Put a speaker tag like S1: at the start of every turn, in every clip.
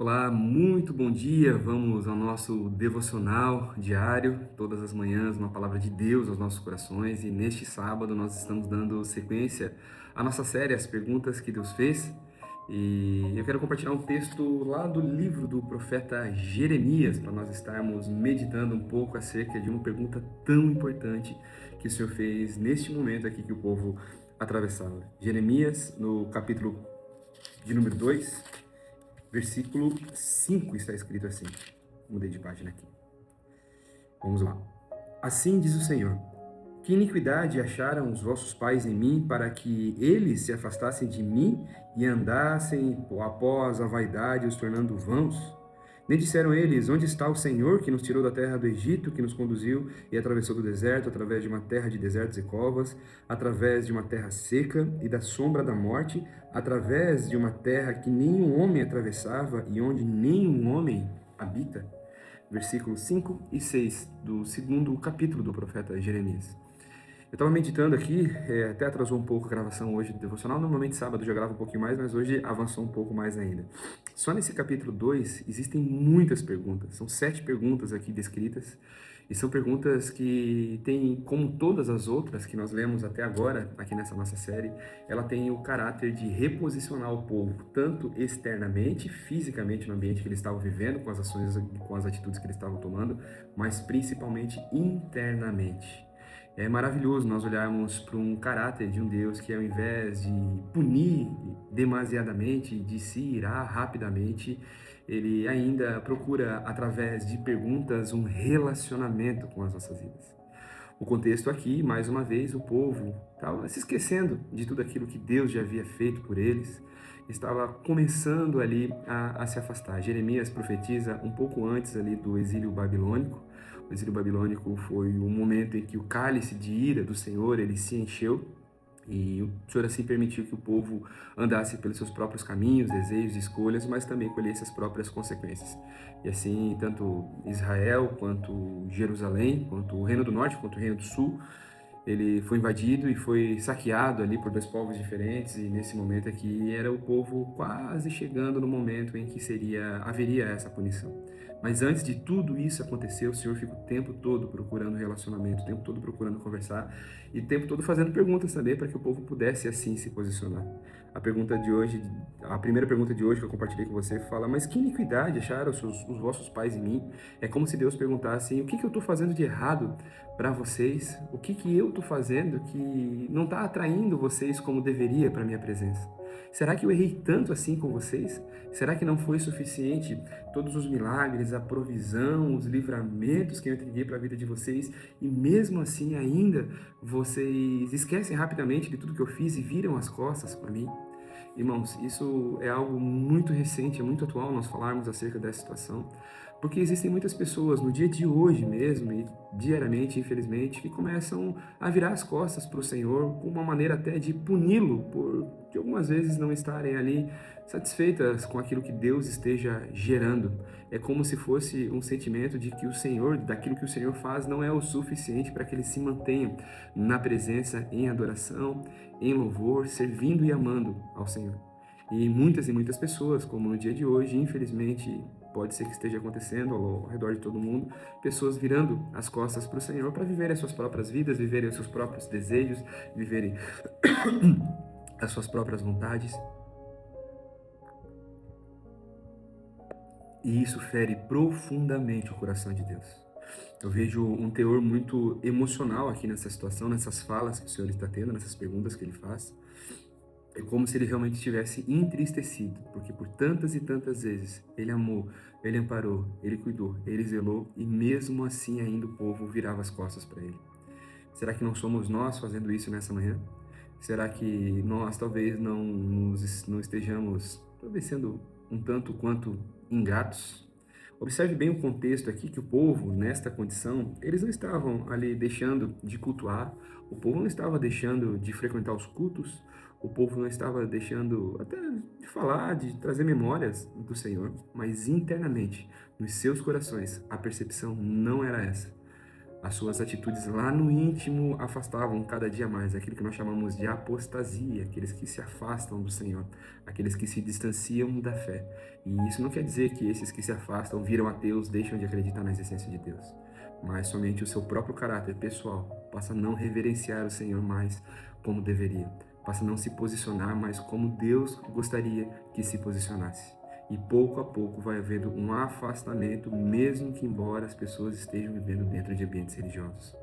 S1: Olá, muito bom dia. Vamos ao nosso devocional diário, todas as manhãs, uma palavra de Deus aos nossos corações. E neste sábado nós estamos dando sequência à nossa série As Perguntas que Deus Fez. E eu quero compartilhar um texto lá do livro do profeta Jeremias, para nós estarmos meditando um pouco acerca de uma pergunta tão importante que o Senhor fez neste momento aqui que o povo atravessava. Jeremias, no capítulo de número 2. Versículo 5 está escrito assim. Mudei de página aqui. Vamos lá. Assim diz o Senhor: que iniquidade acharam os vossos pais em mim, para que eles se afastassem de mim e andassem após a vaidade, os tornando vãos? Nem disseram eles: onde está o Senhor que nos tirou da terra do Egito, que nos conduziu e atravessou do deserto, através de uma terra de desertos e covas, através de uma terra seca e da sombra da morte, através de uma terra que nenhum homem atravessava e onde nenhum homem habita? Versículos 5 e 6 do segundo capítulo do profeta Jeremias. Eu estava meditando aqui, até atrasou um pouco a gravação hoje do devocional. Normalmente sábado eu já gravo um pouquinho mais, mas hoje avançou um pouco mais ainda. Só nesse capítulo 2 existem muitas perguntas, são 7 perguntas aqui descritas, e são perguntas que têm, como todas as outras que nós lemos até agora, aqui nessa nossa série, ela tem o caráter de reposicionar o povo, tanto externamente, fisicamente no ambiente que eles estavam vivendo, com as ações, com as atitudes que eles estavam tomando, mas principalmente internamente. É maravilhoso nós olharmos para um caráter de um Deus que, ao invés de punir demasiadamente, de se irar rapidamente, ele ainda procura, através de perguntas, um relacionamento com as nossas vidas. O contexto aqui, mais uma vez, o povo estava se esquecendo de tudo aquilo que Deus já havia feito por eles, estava começando ali a se afastar. Jeremias profetiza um pouco antes ali do exílio babilônico. O exílio babilônico foi um momento em que o cálice de ira do Senhor ele se encheu, e o Senhor assim permitiu que o povo andasse pelos seus próprios caminhos, desejos e escolhas, mas também colhesse as próprias consequências. E assim, tanto Israel, quanto Jerusalém, quanto o Reino do Norte, quanto o Reino do Sul, ele foi invadido e foi saqueado ali por dois povos diferentes, e nesse momento aqui era o povo quase chegando no momento em que haveria essa punição. Mas antes de tudo isso acontecer, o Senhor fica o tempo todo procurando relacionamento, o tempo todo procurando conversar e o tempo todo fazendo perguntas também para que o povo pudesse assim se posicionar. A pergunta de hoje, a primeira pergunta de hoje que eu compartilhei com você fala: mas que iniquidade acharam os vossos pais em mim? É como se Deus perguntasse: o que eu estou fazendo de errado para vocês? O que eu estou fazendo que não está atraindo vocês como deveria para a minha presença? Será que eu errei tanto assim com vocês? Será que não foi suficiente todos os milagres, a provisão, os livramentos que eu entreguei para a vida de vocês, e mesmo assim ainda vocês esquecem rapidamente de tudo que eu fiz e viram as costas para mim? Irmãos, isso é algo muito recente, é muito atual nós falarmos acerca dessa situação, porque existem muitas pessoas no dia de hoje mesmo e diariamente, infelizmente, que começam a virar as costas para o Senhor com uma maneira até de puni-lo por de algumas vezes não estarem ali satisfeitas com aquilo que Deus esteja gerando. É como se fosse um sentimento de que o Senhor, daquilo que o Senhor faz, não é o suficiente para que eles se mantenham na presença, em adoração, em louvor, servindo e amando ao Senhor. E muitas pessoas, como no dia de hoje, infelizmente, pode ser que esteja acontecendo ao redor de todo mundo, pessoas virando as costas para o Senhor para viverem as suas próprias vidas, viverem os seus próprios desejos, viverem as suas próprias vontades. E isso fere profundamente o coração de Deus. Eu vejo um teor muito emocional aqui nessa situação, nessas falas que o Senhor está tendo, nessas perguntas que Ele faz. É como se Ele realmente estivesse entristecido, porque por tantas e tantas vezes Ele amou, Ele amparou, Ele cuidou, Ele zelou, e mesmo assim ainda o povo virava as costas para Ele. Será que não somos nós fazendo isso nessa manhã? Será que nós talvez não estejamos, talvez sendo um tanto quanto ingratos? Observe bem o contexto aqui, que o povo, nesta condição, eles não estavam ali deixando de cultuar, o povo não estava deixando de frequentar os cultos, o povo não estava deixando até de falar, de trazer memórias do Senhor, mas internamente, nos seus corações, a percepção não era essa. As suas atitudes lá no íntimo afastavam cada dia mais aquilo que nós chamamos de apostasia, aqueles que se afastam do Senhor, aqueles que se distanciam da fé. E isso não quer dizer que esses que se afastam viram ateus, deixam de acreditar na existência de Deus, mas somente o seu próprio caráter pessoal passa a não reverenciar o Senhor mais como deveria, passa a não se posicionar mais como Deus gostaria que se posicionasse. E pouco a pouco vai havendo um afastamento, mesmo que embora as pessoas estejam vivendo dentro de ambientes religiosos.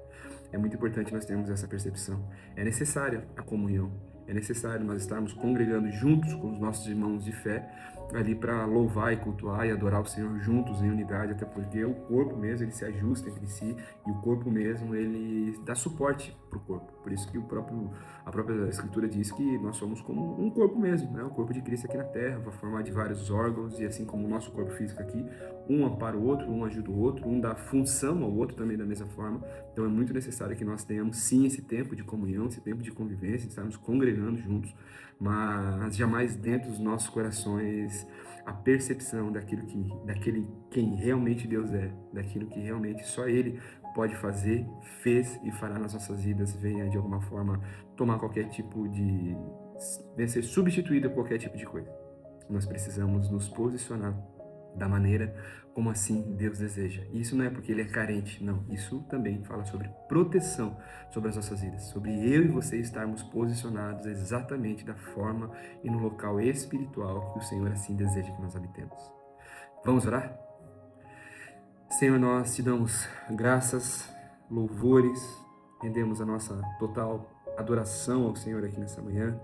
S1: É muito importante nós termos essa percepção. É necessária a comunhão, é necessário nós estarmos congregando juntos com os nossos irmãos de fé, ali para louvar e cultuar e adorar o Senhor juntos em unidade, até porque o corpo mesmo ele se ajusta entre si e o corpo mesmo ele dá suporte para o corpo. Por isso que a própria Escritura diz que nós somos como um corpo mesmo, né? O corpo de Cristo aqui na Terra, vai formar de vários órgãos e assim como o nosso corpo físico aqui, um ampara o outro, um ajuda o outro, um dá função ao outro também da mesma forma. Então é muito necessário que nós tenhamos sim esse tempo de comunhão, esse tempo de convivência, estarmos congregando juntos, mas jamais dentro dos nossos corações a percepção daquele quem realmente Deus é, daquilo que realmente só Ele pode fazer, fez e fará nas nossas vidas, venha de alguma forma tomar qualquer tipo de... venha ser substituído por qualquer tipo de coisa. Nós precisamos nos posicionar da maneira como assim Deus deseja. E isso não é porque Ele é carente, não. Isso também fala sobre proteção sobre as nossas vidas, sobre eu e você estarmos posicionados exatamente da forma e no local espiritual que o Senhor assim deseja que nós habitemos. Vamos orar? Senhor, nós te damos graças, louvores, rendemos a nossa total adoração ao Senhor aqui nessa manhã.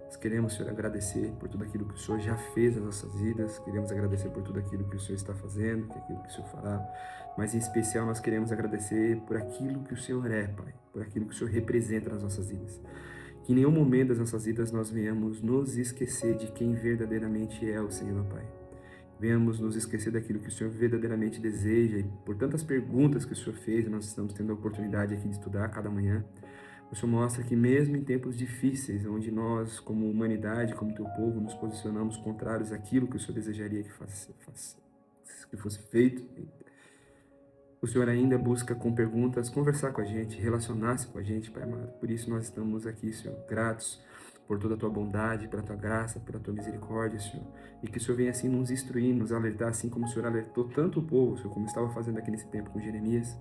S1: Nós queremos, Senhor, agradecer por tudo aquilo que o Senhor já fez nas nossas vidas, queremos agradecer por tudo aquilo que o Senhor está fazendo, por aquilo que o Senhor fará, mas em especial nós queremos agradecer por aquilo que o Senhor é, Pai, por aquilo que o Senhor representa nas nossas vidas. Que em nenhum momento das nossas vidas nós venhamos nos esquecer de quem verdadeiramente é o Senhor, Pai. Venhamos nos esquecer daquilo que o Senhor verdadeiramente deseja e por tantas perguntas que o Senhor fez, nós estamos tendo a oportunidade aqui de estudar cada manhã. O Senhor mostra que mesmo em tempos difíceis, onde nós, como humanidade, como teu povo, nos posicionamos contrários àquilo que o Senhor desejaria que fosse feito, o Senhor ainda busca com perguntas conversar com a gente, relacionar-se com a gente, Pai amado. Por isso nós estamos aqui, Senhor, gratos por toda a tua bondade, pela tua graça, pela tua misericórdia, Senhor. E que o Senhor venha assim nos instruir, nos alertar, assim como o Senhor alertou tanto o povo, Senhor, como estava fazendo aqui nesse tempo com Jeremias,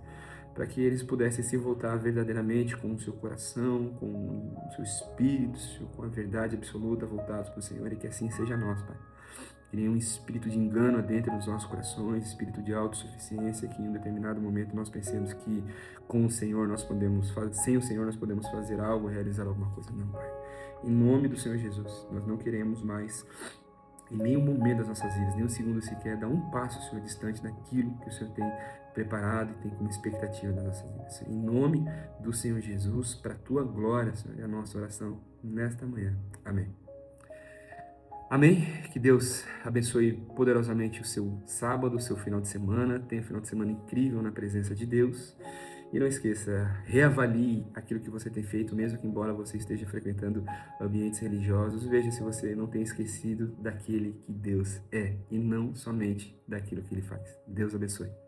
S1: para que eles pudessem se voltar verdadeiramente com o seu coração, com o seu espírito, Senhor, com a verdade absoluta voltados para o Senhor, e que assim seja nós, Pai. Que nenhum espírito de engano adentre nos nossos corações, espírito de autossuficiência, que em um determinado momento nós pensemos que com o Senhor nós podemos fazer, sem o Senhor nós podemos fazer algo, realizar alguma coisa. Não, Pai. Em nome do Senhor Jesus, nós não queremos mais em nenhum momento das nossas vidas, nem um segundo sequer, dar um passo, Senhor, distante daquilo que o Senhor tem preparado e tem como expectativa das nossas vidas. Em nome do Senhor Jesus, para a tua glória, Senhor, é a nossa oração nesta manhã. Amém. Amém? Que Deus abençoe poderosamente o seu sábado, o seu final de semana. Tenha um final de semana incrível na presença de Deus. E não esqueça, reavalie aquilo que você tem feito, mesmo que embora você esteja frequentando ambientes religiosos. Veja se você não tem esquecido daquele que Deus é e não somente daquilo que Ele faz. Deus abençoe.